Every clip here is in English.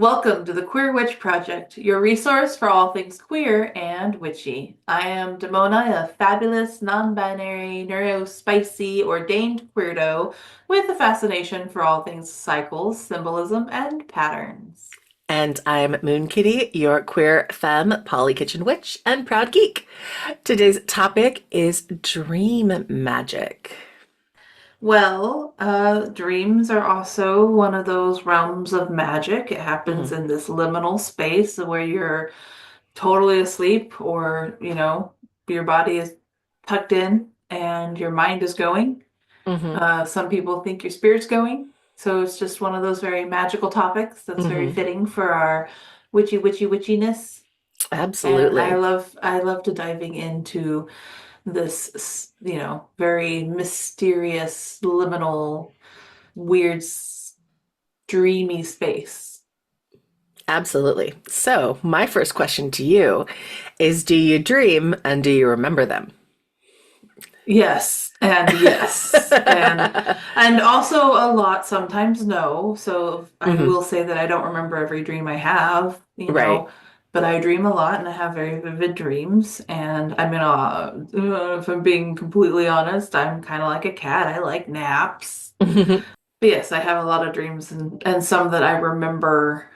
Welcome to the Queer Witch Project, your resource for all things queer and witchy. I am Damona, a fabulous, non-binary, neuro-spicy, ordained queerdo with a fascination for all things cycles, symbolism, and patterns. And I'm Moonkittee, your queer femme, poly kitchen witch, and proud geek. Today's topic is dream magic. Well, dreams are also one of those realms of magic. It happens Hmm. in this liminal space where you're totally asleep or, your body is tucked in and your mind is going. Hmm. Some people think your spirit's going. So it's just one of those very magical topics that's very Hmm. fitting for our witchiness. And I Absolutely. love I love to diving into this, very mysterious, liminal, weird, dreamy space. Absolutely. So, my first question to you is, do you dream and do you remember them? Yes, and yes. And also a lot sometimes no. So I Hmm. will say that I don't remember every dream I have, Right. but I dream a lot and I have very vivid dreams. And I mean, if I'm being completely honest, I'm kind of like a cat. I like naps. But yes, I have a lot of dreams and some that I remember,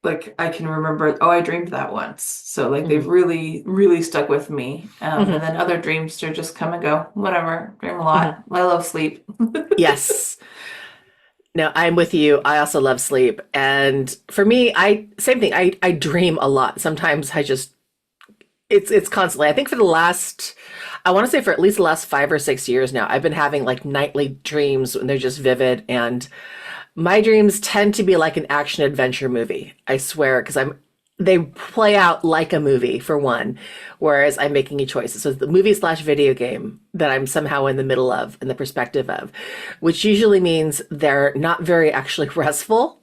like I can remember, oh, I dreamed that once. So like they've Hmm. really, really stuck with me. And Hmm. then other dreams are just come and go. Whatever. Dream a Hmm. lot. I love sleep. Yes. No, I'm with you. I also love sleep. And for me, I same thing. I dream a lot. Sometimes I just it's constantly. I think for the last, I want to say for at least the last 5 or 6 years now, I've been having like nightly dreams and they're just vivid. And my dreams tend to be like an action adventure movie. I swear, because they play out like a movie for one, whereas I'm making a choice. So it's the movie slash video game that I'm somehow in the middle of, in the perspective of, which usually means they're not very actually restful.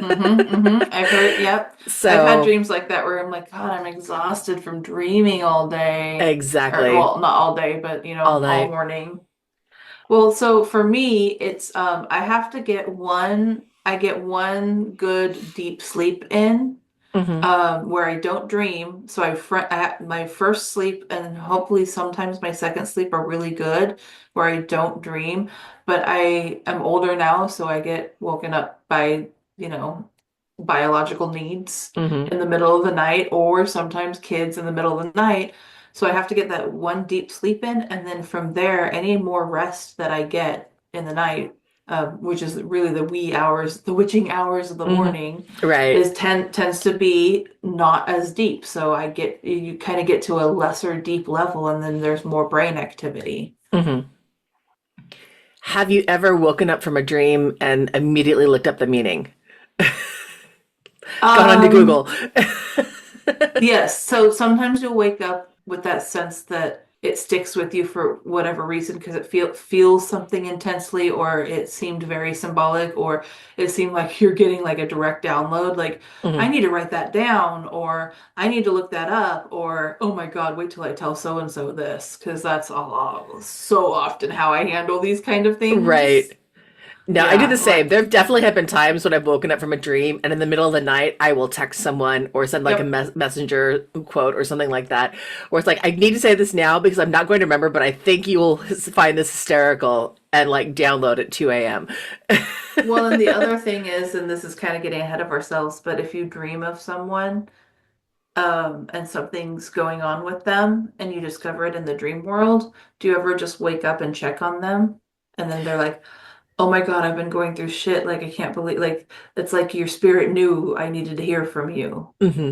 I've heard, yep. I've had So dreams like that where I'm like, God, I'm exhausted from dreaming all day. Or exactly, well, not all day, but all all night. morning. Well, so for me, it's I get one good deep sleep in Hmm. where I don't dream. So my first sleep and hopefully sometimes my second sleep are really good where I don't dream. But I am older now, so I get woken up by, you know, biological needs Hmm. in the middle of the night or sometimes kids in the middle of the night. So I have to get that one deep sleep in, and then from there, any more rest that I get in the night, which is really the wee hours, the witching hours of the Hmm. morning, Right. tends to be not as deep. So you kind of get to a lesser deep level, and then there's more brain activity. Hmm. Have you ever woken up from a dream and immediately looked up the meaning? Gone onto Um, Google. Yes, so sometimes you'll wake up with that sense that it sticks with you for whatever reason because it feels something intensely, or it seemed very symbolic, or it seemed like you're getting like a direct download, like I Hmm. need to write that down, or I need to look that up, or oh my God, wait till I tell so and so this, because that's so often how I handle these kind of things. Right. No, I do the Yeah, same. like There definitely have been times when I've woken up from a dream and in the middle of the night, I will text someone or send like a yep. messenger quote or something like that. Or it's like, I need to say this now because I'm not going to remember, but I think you will find this hysterical and like download at 2 a.m. Well, and the other thing is, and this is kind of getting ahead of ourselves, but if you dream of someone, and something's going on with them and you discover it in the dream world, do you ever just wake up and check on them? And then they're like, oh my God, I've been going through shit. Like, I can't believe, like, it's like your spirit knew I needed to hear from you. Hmm.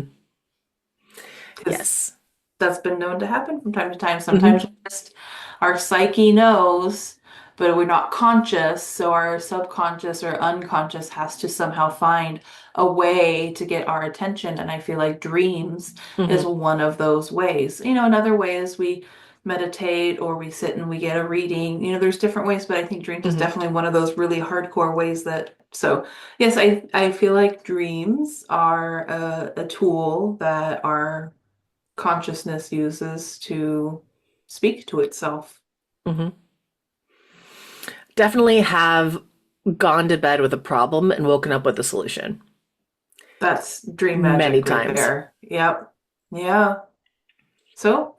Because Yes. that's been known to happen from time to time. Hmm. Sometimes just our psyche knows, but we're not conscious. So our subconscious or unconscious has to somehow find a way to get our attention. And I feel like dreams is Hmm. one of those ways. Another way is we meditate or we sit and we get a reading. There's different ways, but I think dreams is Hmm. definitely one of those really hardcore ways that. So yes, I feel like dreams are a tool that our consciousness uses to speak to itself. Hmm. Definitely have gone to bed with a problem and woken up with a solution That's dream many magic right times. there. Yep. Yeah. So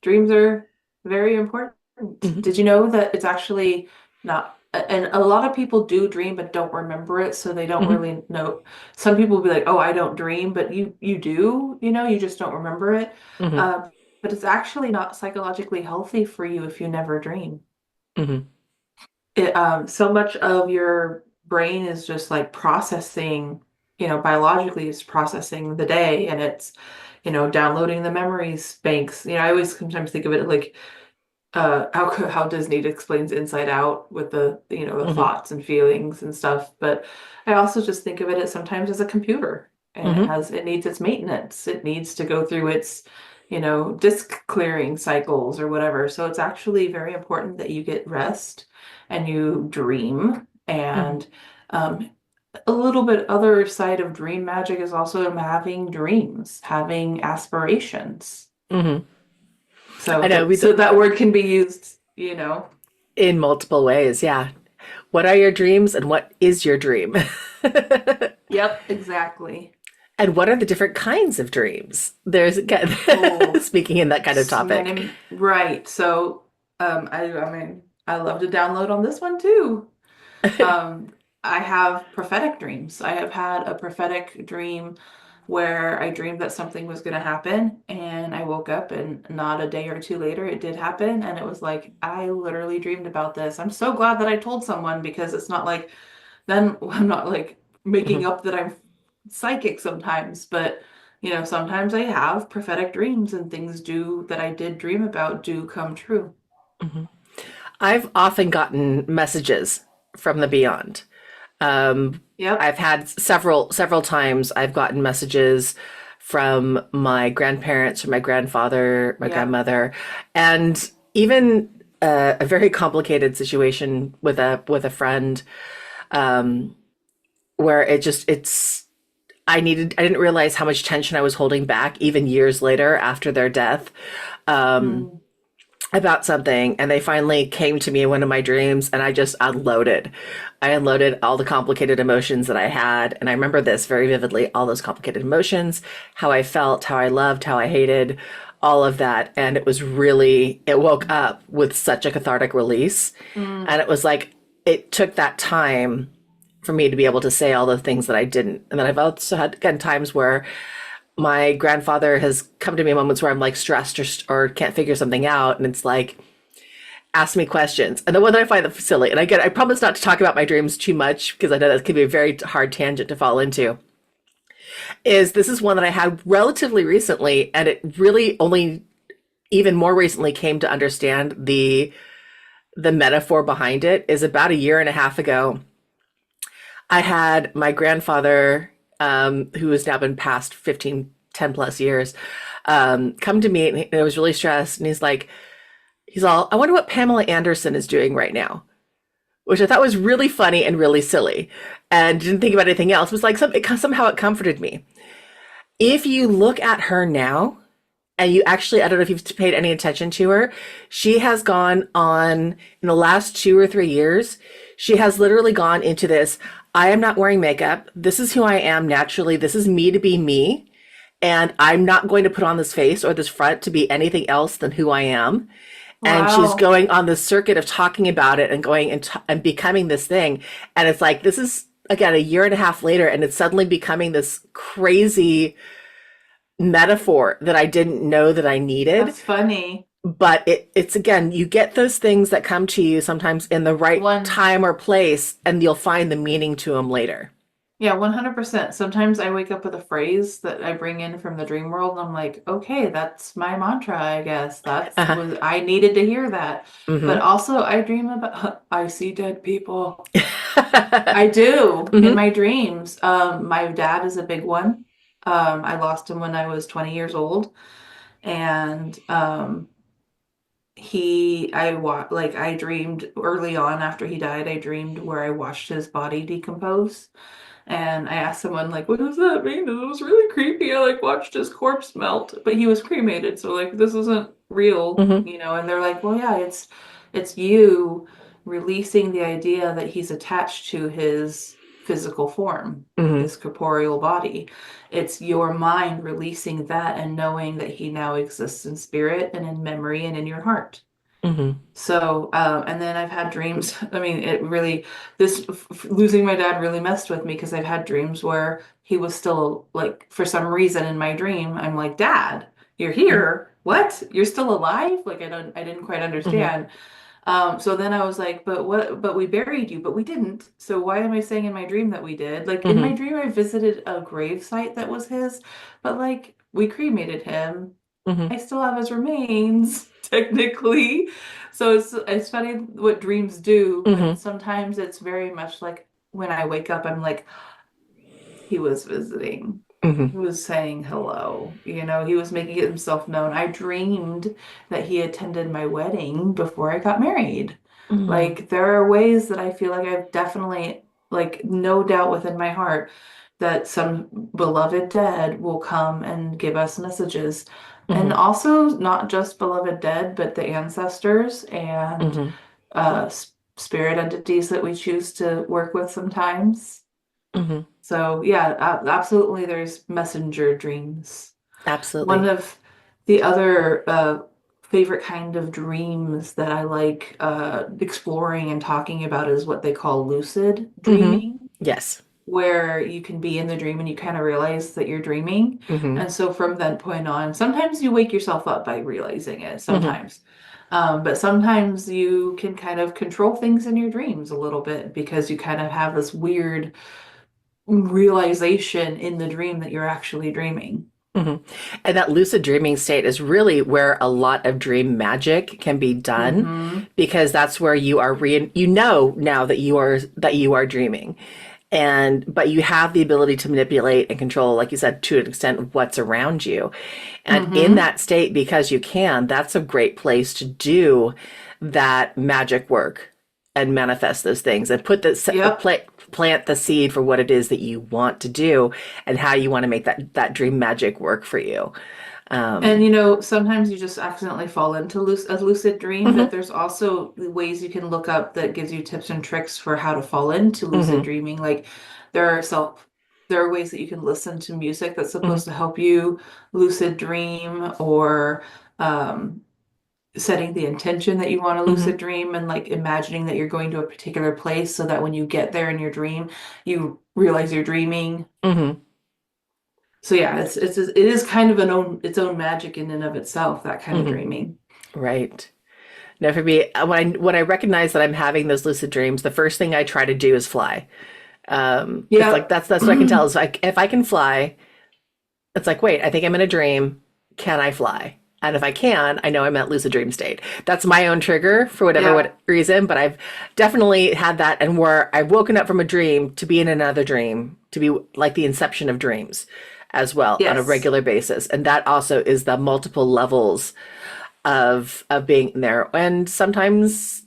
dreams are very important. Hmm. Did you know that it's actually not, and a lot of people do dream but don't remember it, so they don't Hmm. really know. Some people will be like, "Oh, I don't dream," but you do, you just don't remember it. Hmm. Uh, but it's actually not psychologically healthy for you if you never dream. Hmm. So much of your brain is just like processing, biologically it's processing the day, and it's, downloading the memories banks. I always sometimes think of it like how Disney explains Inside Out with the Hmm. thoughts and feelings and stuff. But I also just think of it as sometimes as a computer, and it Hmm. has it needs its maintenance. It needs to go through its, disk clearing cycles or whatever. So it's actually very important that you get rest and you dream. Hmm. And um, a little bit other side of dream magic is also having dreams, having aspirations. Hmm. I So know that so that word can be used, in multiple ways. Yeah. What are your dreams and what is your dream? Yep, exactly. And what are the different kinds of dreams? There's again, Oh, speaking in that kind of topic. many, right. So, I mean, I love to download on this one too. Um, I have prophetic dreams. I have had a prophetic dream where I dreamed that something was going to happen, and I woke up, and not a day or two later, it did happen. And it was like, I literally dreamed about this. I'm so glad that I told someone, because it's not like then I'm not like making Hmm. up that I'm psychic sometimes, but sometimes I have prophetic dreams, and things do that I did dream about do come true. Hmm. I've often gotten messages from the beyond. Um, Yep. I've had several times I've gotten messages from my grandparents, from my grandfather, my Yep. grandmother, and even a very complicated situation with a friend, um, where it's I didn't realize how much tension I was holding back even years later after their death, um, Mm. about something, and they finally came to me in one of my dreams, and I just unloaded. I unloaded all the complicated emotions that I had, and I remember this very vividly, all those complicated emotions, how I felt, how I loved, how I hated, all of that. And it woke up with such a cathartic release. Mm. And it was like it took that time for me to be able to say all the things that I didn't. And then I've also had, again, times where my grandfather has come to me in moments where I'm like stressed or can't figure something out. And it's like, ask me questions. And the one that I find the silly, and again, I promise not to talk about my dreams too much because I know that could be a very hard tangent to fall into, is this is one that I had relatively recently. And it really only even more recently came to understand the metaphor behind it is about a year and a half ago. I had my grandfather, who has now been past 15, 10 plus years, come to me, and I was really stressed. And he's all, I wonder what Pamela Anderson is doing right now, which I thought was really funny and really silly, and didn't think about anything else. It was like somehow it comforted me. If you look at her now, and you actually, I don't know if you've paid any attention to her, she has gone on in the last 2 or 3 years. She has literally gone into this. I am not wearing makeup. This is who I am naturally. This is me to be me. And I'm not going to put on this face or this front to be anything else than who I am. And she's Wow. going on this circuit of talking about it and going and becoming this thing. And it's like, this is again a year and a half later, and it's suddenly becoming this crazy metaphor that I didn't know that I needed. That's funny. But it's again, you get those things that come to you sometimes in the right One, time or place, and you'll find the meaning to them later. yeah, 100%. Sometimes I wake up with a phrase that I bring in from the dream world, and I'm like, okay, that's my mantra, I guess. Uh-huh. I needed to hear that. But Mm-hmm. also, I dream about, I see dead people. I do in Mm-hmm. my dreams. My dad is a big one. I lost him when I was 20 years old, and I dreamed early on after he died. I dreamed where I watched his body decompose, and I asked someone like, "What does that mean?" And it was really creepy. I like watched his corpse melt, but he was cremated, so like this isn't real, Mm-hmm. And they're like, "Well, yeah, it's you." releasing the idea that he's attached to his physical form, Hmm. his corporeal body. It's your mind releasing that and knowing that he now exists in spirit and in memory and in your heart. Hmm. So, and then I've had dreams. I mean, it really, losing my dad really messed with me because I've had dreams where he was still like, for some reason in my dream, I'm like, Dad, you're here. What? You're still alive? Like, I didn't quite Hmm. understand. So then I was like, but what, but we buried you, but we didn't. So why am I saying in my dream that we did? Like in my Hmm. dream, I visited a grave site that was his, but like we cremated him. I Hmm. still have his remains, technically. So it's funny what dreams do, but Hmm. sometimes it's very much like when I wake up, I'm like, he was visiting. He Hmm. was saying hello. You know, he was making himself known. I dreamed that he attended my wedding before I got married. Hmm. Like, there are ways that I feel like I've definitely, like, no doubt within my heart that some beloved dead will come and give us messages. And Hmm. also, not just beloved dead, but the ancestors and Hmm. spirit entities that we choose to work with sometimes. Hmm. So yeah, absolutely. There's messenger dreams. One Absolutely. of the other favorite kind of dreams that I like exploring and talking about is what they call lucid Hmm. dreaming, Yes. where you can be in the dream and you kind of realize that you're dreaming. Hmm. And so from that point on, sometimes you wake yourself up by realizing it, Hmm. sometimes. But sometimes you can kind of control things in your dreams a little bit because you kind of have this weird realization in the dream that you're actually dreaming. Hmm. And that lucid dreaming state is really where a lot of dream magic can be done Mm-hmm. because that's where you are you know now that you are dreaming. And but you have the ability to manipulate and control, like you said, to an extent what's around you. And in Mm-hmm. that state, because you can, that's a great place to do that magic work and manifest those things and put Yep. plant the seed for what it is that you want to do and how you want to make that dream magic work for you. And Um, you know, sometimes you just accidentally fall into a lucid dream, but mhm, there's also ways you can look up that gives you tips and tricks for how to fall into lucid mhm, dreaming. Like there are self there are ways that you can listen to music that's mhm, supposed to help you lucid dream or um setting the intention that you want to lucid mhm, dream and like imagining that you're going to a particular place so that when you get there in your dream, you realize you're dreaming. mhm, So yeah, it is kind of its own magic in and of itself, that kind of mhm. dreaming. Right. Now, for me, when I recognize that I'm having those lucid dreams, the first thing I try to do is fly. It's like Yep. that's what I can tell is like if I can fly, it's like, wait, I think I'm in a dream. Can I fly? And if I can, I know I'm at lucid dream state. That's my own trigger for whatever Yep. what reason, but I've definitely had that and where I've woken up from a dream to be in another dream, to be like the inception of dreams as well on a Yes. regular basis. And that also is the multiple levels of being there. And sometimes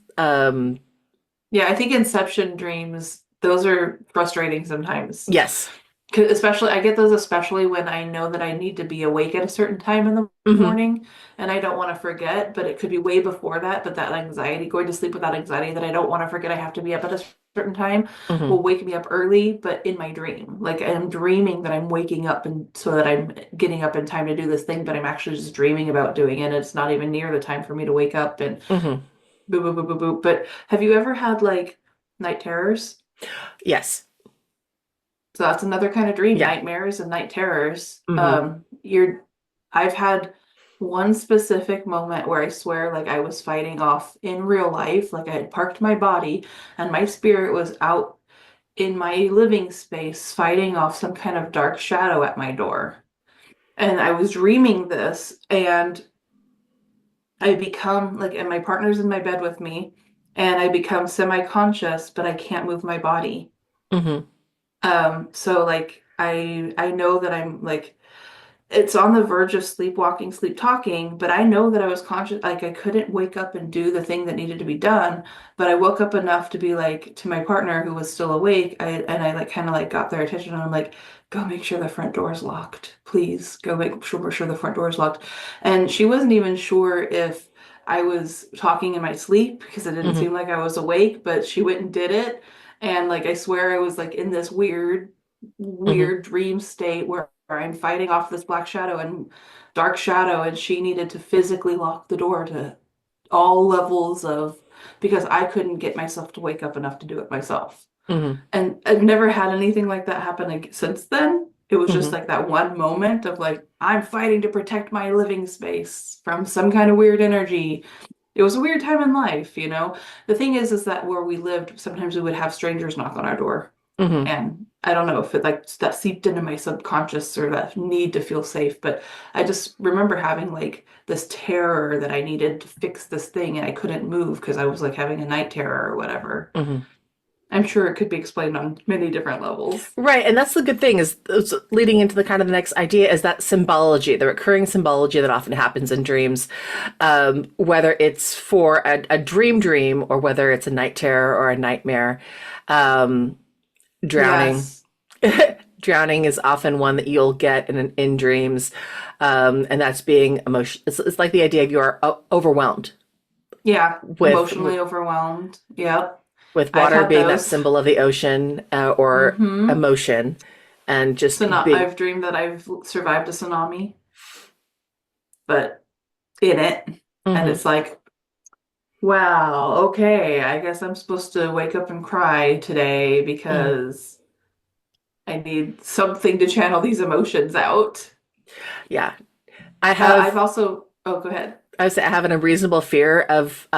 Yeah, I think Inception dreams, those are frustrating sometimes. yes. 'Especially, I get those especially when I know that I need to be awake at a certain time in the Hmm. morning and I don't want to forget, but it could be way before that. But that anxiety, going to sleep with that anxiety that I don't want to forget I have to be up at a certain time will Hmm. wake me up early, but in my dream. Like I'm dreaming that I'm waking up and so that I'm getting up in time to do this thing, but I'm actually just dreaming about doing it. It's not even near the time for me to wake up and Hmm. boop, boop, boop, boop, boop. But have you ever had like night terrors? Yes. So that's another kind of dream, Yeah. nightmares and night terrors. Hmm. I've had one specific moment where I swear like I was fighting off in real life, like I had parked my body and my spirit was out in my living space fighting off some kind of dark shadow at my door. And I was dreaming this and I become like, and my partner's in my bed with me and I become semi-conscious, but I can't move my body. Hmm. So like I know that I'm like it's on the verge of sleepwalking, sleep talking, but I know that I was conscious, like I couldn't wake up and do the thing that needed to be done, but I woke up enough to be like to my partner who was still awake, I like kind of like got their attention and I'm like, go make sure the front door is locked. Please go make sure the front door is locked. And she wasn't even sure if I was talking in my sleep because it didn't Hmm. seem like I was awake, but she went and did it. And like I swear I was like in this weird, Hmm. weird dream state where I'm fighting off this black shadow and dark shadow, and she needed to physically lock the door to all levels of because I couldn't get myself to wake up enough to do it myself. Hmm. And I've never had anything like that happen since then. It was just Hmm. like that one moment of like, I'm fighting to protect my living space from some kind of weird energy. It was a weird time in life, you know? The thing is that where we lived, sometimes we would have strangers knock on our door. Hmm. And I don't know if it like that seeped into my subconscious or that need to feel safe, but I just remember having like this terror that I needed to fix this thing and I couldn't move because I was like having a night terror or whatever. Hmm. I'm sure it could be explained on many different levels. Right, and that's the good thing is leading into the kind of the next idea is that symbology, the recurring symbology that often happens in dreams, whether it's for a dream or whether it's a night terror or a nightmare. Um, drowning, Yes. drowning is often one that you'll get in dreams, and that's being emotion. It's like the idea of you are overwhelmed Yeah. with Emotionally overwhelmed. Yep. with I've water had being that those. symbol of the ocean or Mm-hmm. emotion, and So just not, being. I've dreamed that I've survived a tsunami, but in it. And Mhm. it's like, wow, okay, I guess I'm supposed to wake up and cry today Mhm. because I need something to channel these emotions out. Yeah, I I've have. also, oh, go ahead. I would say I have an unreasonable fear of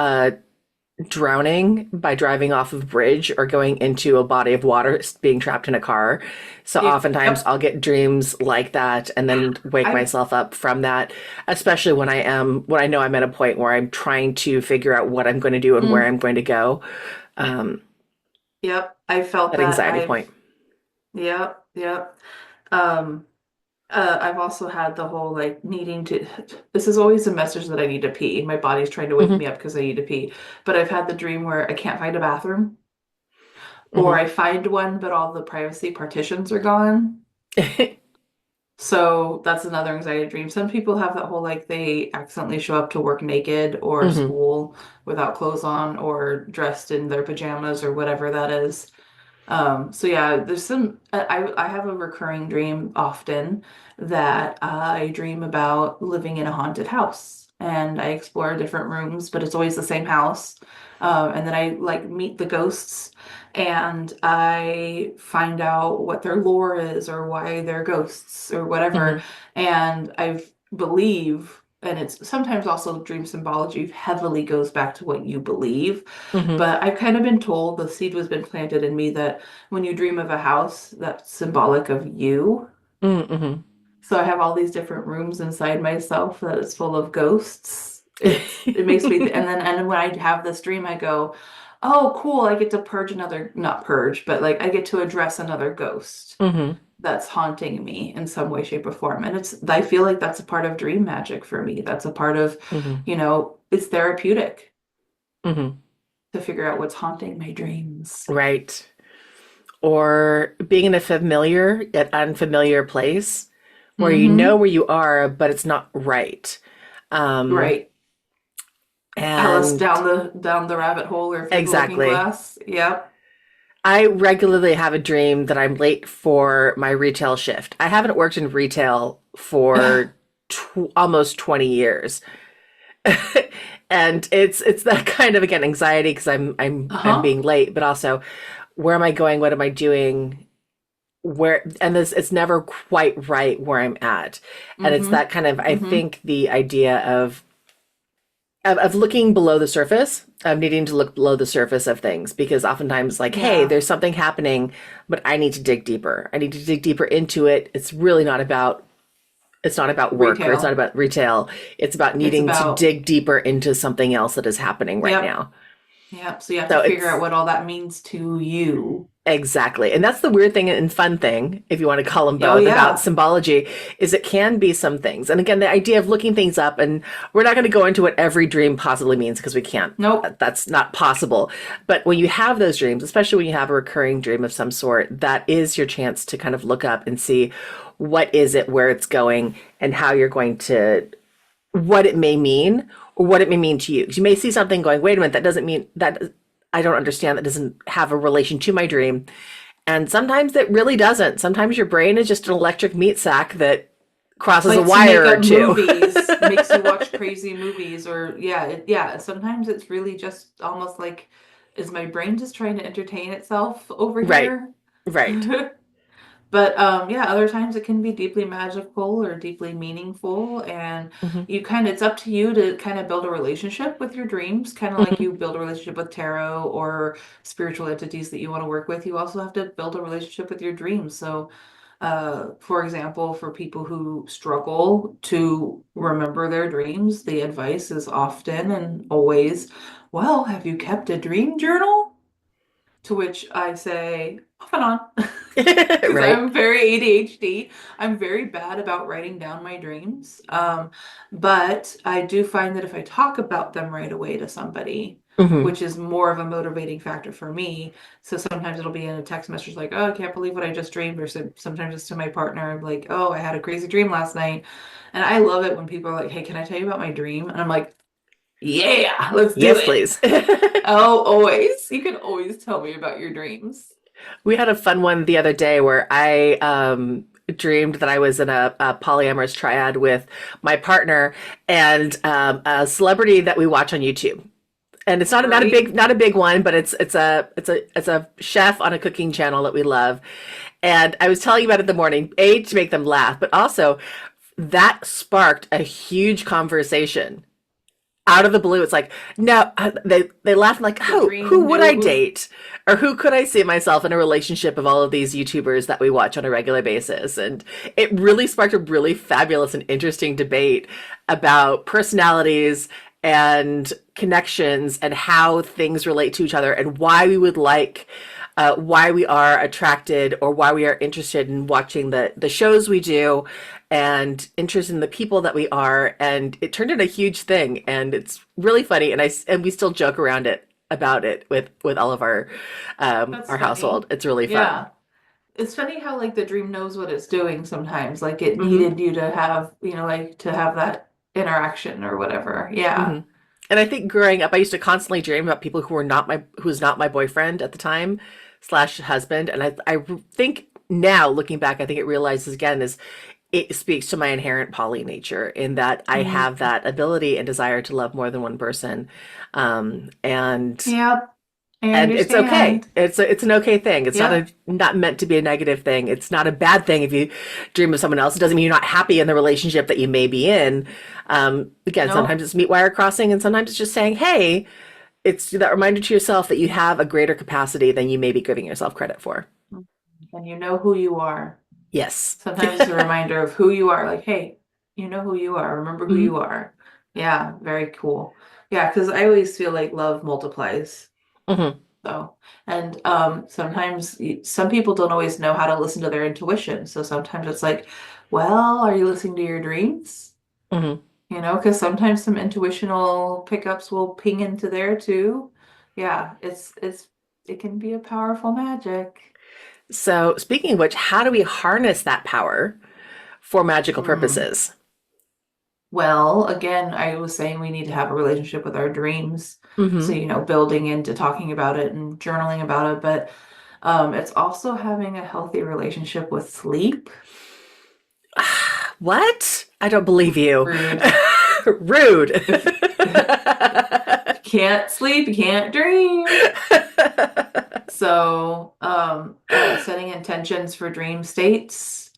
drowning by driving off of a bridge or going into a body of water, being trapped in a car. So oftentimes Yep. I'll get dreams like that and then wake I've, myself up from that, especially when I know I'm at a point where I'm trying to figure out what I'm going to do and where mm, I'm going to go. Um, yep, I felt that that. anxiety point. Yep, yep. Um, I've also had the whole like needing to, this is always a message that I need to pee. My body's trying to wake Hmm. me up because I need to pee. But I've had the dream where I can't find a bathroom, or Hmm. I find one, but all the privacy partitions are gone. So that's another anxiety dream. Some people have that whole like they accidentally show up to work naked or Hmm. school without clothes on or dressed in their pajamas or whatever that is. So yeah, there's some, I have a recurring dream often that I dream about living in a haunted house and I explore different rooms, but it's always the same house. And then I like meet the ghosts and I find out what their lore is or why they're ghosts or whatever. Hmm. And I believe, and it's sometimes also dream symbology heavily goes back to what you believe. Hmm. But I've kind of been told the seed was been planted in me that when you dream of a house, that's symbolic of you. Hmm. So I have all these different rooms inside myself that is full of ghosts. It makes me and then and when I have this dream, I go, oh, cool, I get to purge another, not purge, but like I get to address another ghost Hmm. that's haunting me in some way, shape, or form. And I feel like that's a part of dream magic for me. That's a part of, Hmm. it's therapeutic Hmm. to figure out what's haunting my dreams. Right. Or being in a familiar yet unfamiliar place where you know Mm-hmm. where you are, but it's not right. Um, Right. Alice and down the rabbit hole or through the looking exactly. glass. Yep. I regularly have a dream that I'm late for my retail shift. I haven't worked in retail for almost 20 years. And it's that kind of again anxiety because I'm Uh-huh. being late, but also where am I going? What am I doing? Where and this it's never quite right where I'm at. And it's Mm-hmm. that kind of I Mm-hmm. think the idea of looking below the surface, of needing to look below the surface of things because oftentimes like, hey, Yeah. there's something happening, but I need to dig deeper. I need to dig deeper into it. It's not about work or it's not Retail. about retail. It's about It's needing to about, dig deeper into something else that is happening right yep. now. Yep. So you have to So figure out it's what all that means to you. exactly. And that's the weird thing and fun thing, if you want to call them Oh both, about yeah. symbology, is it can be some things. And again, the idea of looking things up, and we're not going to go into what every dream possibly means because we can't. Nope. That's not possible. But when you have those dreams, especially when you have a recurring dream of some sort, that is your chance to kind of look up and see what is it, where it's going, and how you're going to, what it may mean, or what it may mean to you. Because you may see something going, wait a minute, that doesn't mean that, I don't understand, that doesn't have a relation to my dream. And sometimes it really doesn't. Sometimes your brain is just an electric meat sack that crosses a Likes to make wire or up two. movies, makes you watch crazy movies, or yeah, yeah. Sometimes it's really just almost like, is my brain just trying to entertain itself over Right, here? right. But yeah, other times it can be deeply magical or deeply meaningful, and Hmm. you kind of it's up to you to kind of build a relationship with your dreams, kind of like Hmm. you build a relationship with tarot or spiritual entities that you want to work with. You also have to build a relationship with your dreams. So, for example, for people who struggle to remember their dreams, the advice is often and always, well, have you kept a dream journal? To which I say, off and on, because Right. I'm very ADHD. I'm very bad about writing down my dreams. But I do find that if I talk about them right away to somebody, Hmm. which is more of a motivating factor for me. So sometimes it'll be in a text message like, oh, I can't believe what I just dreamed. Or sometimes it's to my partner, I'm like, oh, I had a crazy dream last night. And I love it when people are like, hey, can I tell you about my dream? And I'm like, yeah, let's do Yes, it. please. Oh, always. You can always tell me about your dreams. We had a fun one the other day where I dreamed that I was in a polyamorous triad with my partner and a celebrity that we watch on YouTube. And it's Right? not a big one, but it's a chef on a cooking channel that we love. And I was telling you about it in the morning, A, to make them laugh, but also that sparked a huge conversation out of the blue. It's like, no, they laugh like, The oh, who dream would knew I who. date, or who could I see myself in a relationship of all of these YouTubers that we watch on a regular basis? And it really sparked a really fabulous and interesting debate about personalities and connections and how things relate to each other and why we would like. Why we are attracted or why we are interested in watching the shows we do and interest in the people that we are, and it turned into a huge thing, and it's really funny, and we still joke around it about it with all of That's our household. funny. It's really fun. Yeah. It's funny how like the dream knows what it's doing sometimes. Like it Hmm. needed you to have, like to have that interaction or whatever. Yeah. Hmm. And I think growing up, I used to constantly dream about people who was not my boyfriend at the time slash husband, and I think now looking back, I think it realizes again is it speaks to my inherent poly nature in that I Mm. have that ability and desire to love more than one person. Um, and Yep. I and it's okay. understand. It's an okay thing. It's Yep. not meant to be a negative thing. It's not a bad thing if you dream of someone else. It doesn't mean you're not happy in the relationship that you may be in. Again, sometimes Nope. it's meet wire crossing, and sometimes it's just saying, "Hey," it's that reminder to yourself that you have a greater capacity than you may be giving yourself credit for. And you know who you are. Yes. Sometimes it's a reminder of who you are. Like, hey, you know who you are. Remember who Hmm. you are. Yeah, very cool. Yeah, because I always feel like love multiplies. Hmm. So, and sometimes some people don't always know how to listen to their intuition. So sometimes it's like, well, are you listening to your dreams? Hmm. Because sometimes some intuitional pickups will ping into there too. Yeah, it can be a powerful magic. So, speaking of which, how do we harness that power for magical Hmm. purposes? Well, again, I was saying we need to have a relationship with our dreams. So, Hmm. building into talking about it and journaling about it, but it's also having a healthy relationship with sleep. What? I don't believe you. Rude. Rude. If you can't sleep, you can't dream. So, setting intentions for dream states.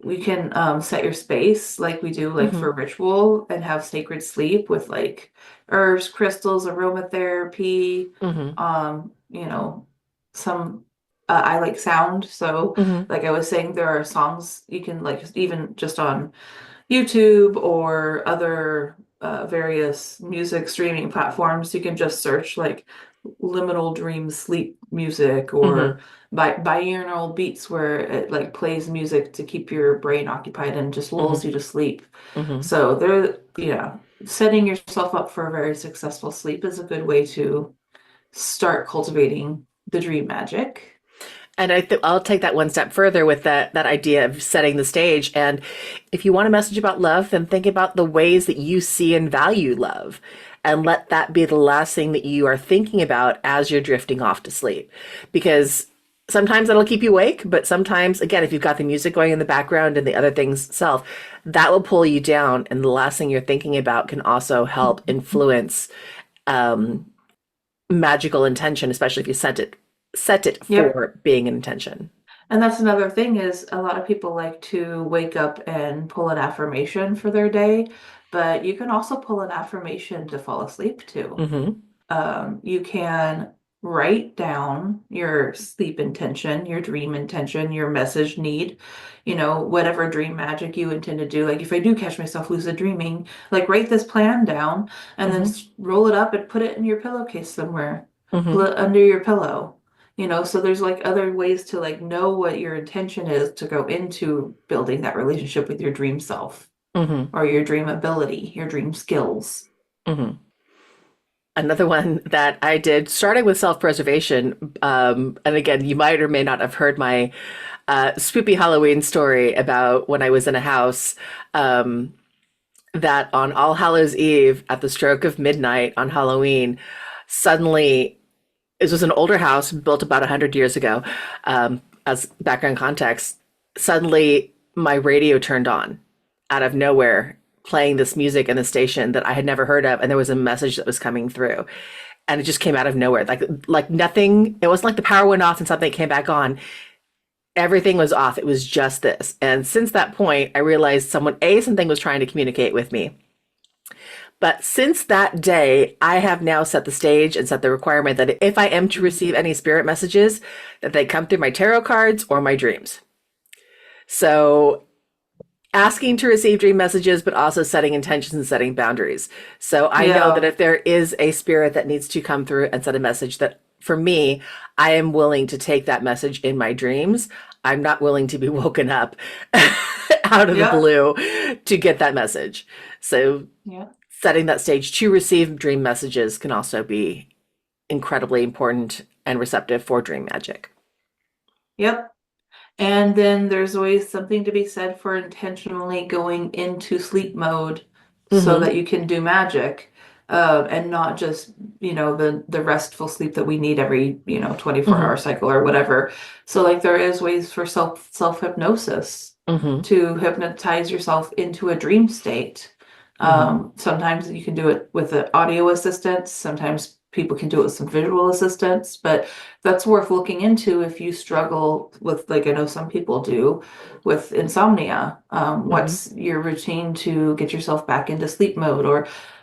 We can set your space like we do like Hmm. for ritual and have sacred sleep with like herbs, crystals, aromatherapy, Hmm. some I like sound. So Hmm. like I was saying, there are songs you can like even just on YouTube or other various music streaming platforms, you can just search like liminal dream sleep music Hmm. or binaural beats where it like plays music to keep your brain occupied and just Hmm. lulls you to sleep. Hmm. So yeah, setting yourself up for a very successful sleep is a good way to start cultivating the dream magic. And I'll take that one step further with that idea of setting the stage. And if you want a message about love, then think about the ways that you see and value love, and let that be the last thing that you are thinking about as you're drifting off to sleep. Because sometimes that'll keep you awake, but sometimes, again, if you've got the music going in the background and the other things itself, that will pull you down. And the last thing you're thinking about can also help influence magical intention, especially if you set it Yep. for being an intention. And that's another thing is a lot of people like to wake up and pull an affirmation for their day, but you can also pull an affirmation to fall asleep too. Mm-hmm. You can write down your sleep intention, your dream intention, your message need, whatever dream magic you intend to do. Like if I do catch myself lucid dreaming, like write this plan down and then Mm-hmm. roll it up and put it in your pillowcase somewhere, Mm-hmm. under your pillow. So there's like other ways to like know what your intention is to go into building that relationship with your dream self Mm-hmm. or your dream ability, your dream skills. Mm-hmm. Another one that I did, starting with self-preservation, and again, you might or may not have heard my spoopy Halloween story about when I was in a house, that on All Hallows Eve, at the stroke of midnight on Halloween, suddenly, this was an older house built about 100 years ago, as background context, suddenly my radio turned on out of nowhere, playing this music in a station that I had never heard of, and there was a message that was coming through. And it just came out of nowhere. Like nothing, it wasn't like the power went off and something came back on. Everything was off. It was just this. And since that point, I realized something was trying to communicate with me. But since that day, I have now set the stage and set the requirement that if I am to receive any spirit messages, that they come through my tarot cards or my dreams. So asking to receive dream messages, but also setting intentions and setting boundaries. So I know that Yeah. if there is a spirit that needs to come through and set a message, that for me, I am willing to take that message in my dreams. I'm not willing to be woken up out of the Yep. blue to get that message. So Yep. setting that stage to receive dream messages can also be incredibly important and receptive for dream magic. Yep. And then there's always something to be said for intentionally going into sleep mode so Mm-hmm. that you can do magic, and not just, the restful sleep that we need every, 24-hour Mm-hmm. cycle or whatever. So like there is ways for self-hypnosis Mm-hmm. to hypnotize yourself into a dream state. Mm-hmm. Sometimes you can do it with an audio assistance. Sometimes people can do it with some visual assistance, but that's worth looking into if you struggle with, like I know some people do, with insomnia. Mm-hmm. What's your routine to get yourself back into sleep mode,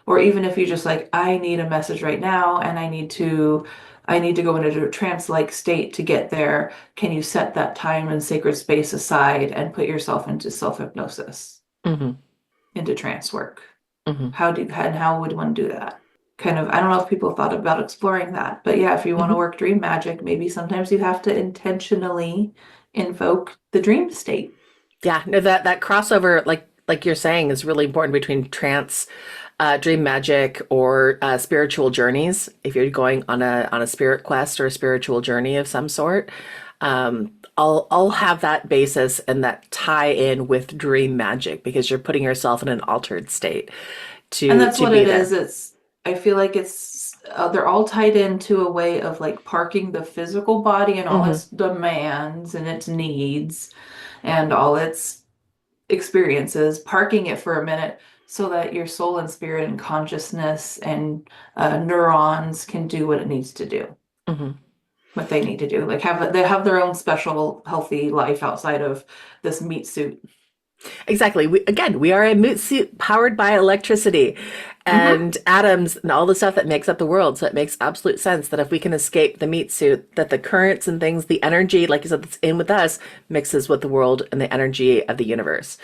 or even if you just like, I need a message right now and I need to go into a trance-like state to get there. Can you set that time and sacred space aside and put yourself into self-hypnosis, Mm-hmm. into trance work? Mm-hmm. How would one do that? Kind of, I don't know if people thought about exploring that, but yeah, if you want to Mm-hmm. work dream magic, maybe sometimes you have to intentionally invoke the dream state. Yeah, no, that crossover, like you're saying, is really important between trance, dream magic, or spiritual journeys. If you're going on a spirit quest or a spiritual journey of some sort, I'll have that basis and that tie in with dream magic because you're putting yourself in an altered state And to that's to what be it there. is. I feel like they're all tied into a way of like parking the physical body and all Hmm. its demands and its needs and all its experiences, parking it for a minute so that your soul and spirit and consciousness and neurons can do what it needs to do, Hmm. what they need to do. Like they have their own special healthy life outside of this meat suit. Exactly. We are a moot suit powered by electricity Hmm. and atoms and all the stuff that makes up the world. So it makes absolute sense that if we can escape the meat suit, that the currents and things, the energy, like you said, that's in with us, mixes with the world and the energy of the universe.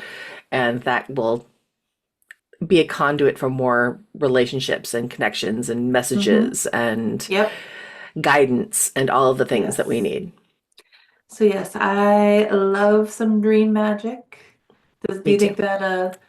And that will be a conduit for more relationships and connections and Hmm. messages and Yep. guidance and all of the things that we Yes. need. So yes, I love some dream magic. Do Me you too. think that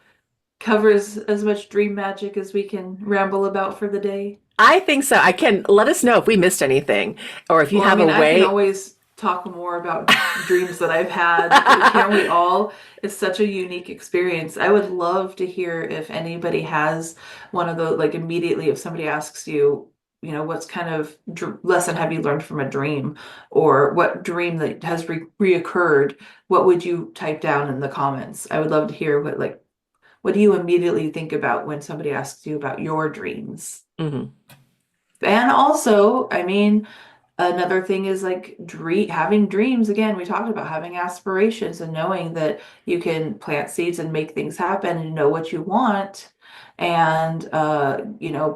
covers as much dream magic as we can ramble about for the day? I think so. I can let us know if we missed anything or if you Well, I have a mean, I can way. always talk more about dreams that I've had. Can we all? It's such a unique experience. I would love to hear if anybody has one of those, like immediately if somebody asks you, what's kind of lesson have you learned from a dream, or what dream that has reoccurred, what would you type down in the comments? I would love to hear what do you immediately think about when somebody asks you about your dreams? Hmm. And also, I mean, another thing is like having dreams. Again, we talked about having aspirations and knowing that you can plant seeds and make things happen and know what you want and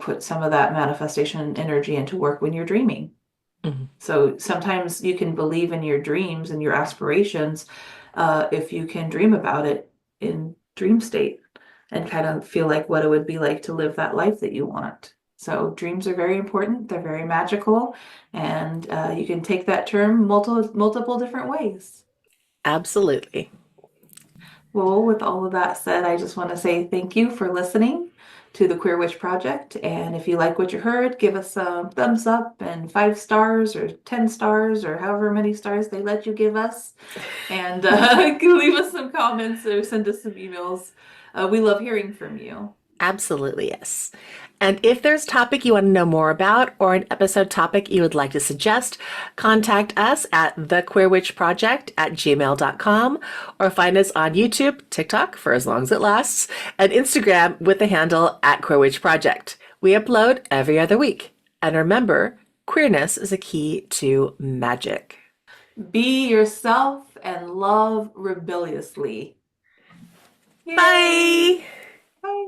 put some of that manifestation energy into work when you're dreaming. Hmm. So sometimes you can believe in your dreams and your aspirations if you can dream about it in dream state and kind of feel like what it would be like to live that life that you want. So dreams are very important. They're very magical, and you can take that term multiple different ways. Absolutely. Well, with all of that said, I just want to say thank you for listening to the Queer Witch Project. And if you like what you heard, give us a thumbs up and 5 stars or 10 stars or however many stars they let you give us. And leave us some comments or send us some emails. We love hearing from you. Absolutely, yes. And if there's a topic you want to know more about or an episode topic you would like to suggest, contact us at thequeerwitchproject@gmail.com or find us on YouTube, TikTok for as long as it lasts, and Instagram with the handle @queerwitchproject. We upload every other week. And remember, queerness is a key to magic. Be yourself and love rebelliously. Yay! Bye! Bye.